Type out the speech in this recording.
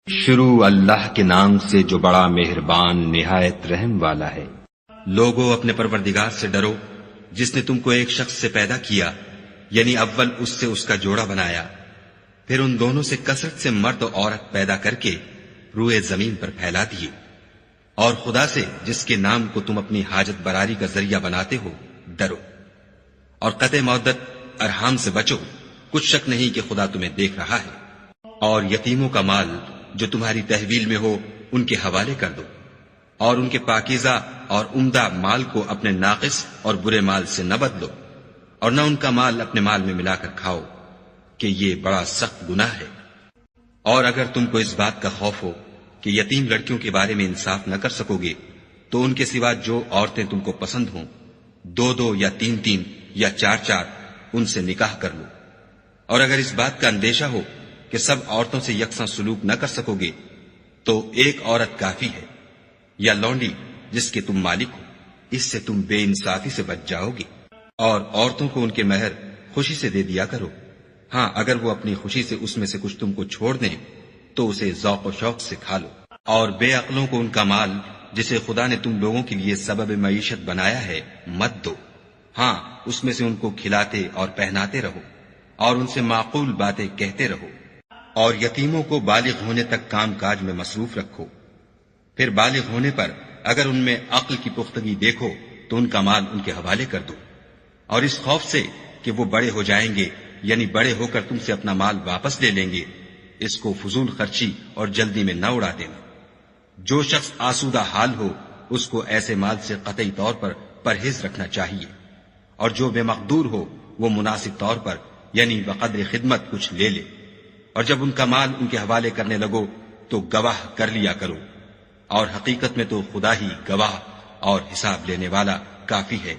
شروع اللہ کے نام سے جو بڑا مہربان نہایت رحم والا ہے۔ لوگو اپنے پروردگار سے ڈرو جس نے تم کو ایک شخص سے پیدا کیا، یعنی اول اس سے اس کا جوڑا بنایا، پھر ان دونوں سے کثرت سے مرد و عورت پیدا کر کے روئے زمین پر پھیلا دیے، اور خدا سے جس کے نام کو تم اپنی حاجت براری کا ذریعہ بناتے ہو ڈرو، اور قطع مودت ارحام سے بچو، کچھ شک نہیں کہ خدا تمہیں دیکھ رہا ہے، اور یتیموں کا مال جو تمہاری تحویل میں ہو ان کے حوالے کر دو، اور ان کے پاکیزہ اور عمدہ مال کو اپنے ناقص اور برے مال سے نہ بدلو، اور نہ ان کا مال اپنے مال میں ملا کر کھاؤ کہ یہ بڑا سخت گناہ ہے۔ اور اگر تم کو اس بات کا خوف ہو کہ یتیم لڑکیوں کے بارے میں انصاف نہ کر سکو گے تو ان کے سوا جو عورتیں تم کو پسند ہوں، 2 یا 3 یا 4 ان سے نکاح کر لو۔ اور اگر اس بات کا اندیشہ ہو کہ سب عورتوں سے یکساں سلوک نہ کر سکو گے تو ایک عورت کافی ہے، یا لونڈی جس کے تم مالک ہو، اس سے تم بے انصافی سے بچ جاؤ گے۔ اور عورتوں کو ان کے مہر خوشی سے دے دیا کرو، ہاں اگر وہ اپنی خوشی سے اس میں سے کچھ تم کو چھوڑ دیں تو اسے ذوق و شوق سے کھا لو۔ اور بے عقلوں کو ان کا مال جسے خدا نے تم لوگوں کے لیے سبب معیشت بنایا ہے مت دو، ہاں اس میں سے ان کو کھلاتے اور پہناتے رہو، اور ان سے معقول باتیں کہتے رہو۔ اور یتیموں کو بالغ ہونے تک کام کاج میں مصروف رکھو، پھر بالغ ہونے پر اگر ان میں عقل کی پختگی دیکھو تو ان کا مال ان کے حوالے کر دو، اور اس خوف سے کہ وہ بڑے ہو جائیں گے، یعنی بڑے ہو کر تم سے اپنا مال واپس لے لیں گے، اس کو فضول خرچی اور جلدی میں نہ اڑا دینا۔ جو شخص آسودہ حال ہو اس کو ایسے مال سے قطعی طور پر پرہیز رکھنا چاہیے، اور جو بے مقدور ہو وہ مناسب طور پر یعنی بقدر خدمت کچھ لے لے، اور جب ان کا مال ان کے حوالے کرنے لگو تو گواہ کر لیا کرو، اور حقیقت میں تو خدا ہی گواہ اور حساب لینے والا کافی ہے۔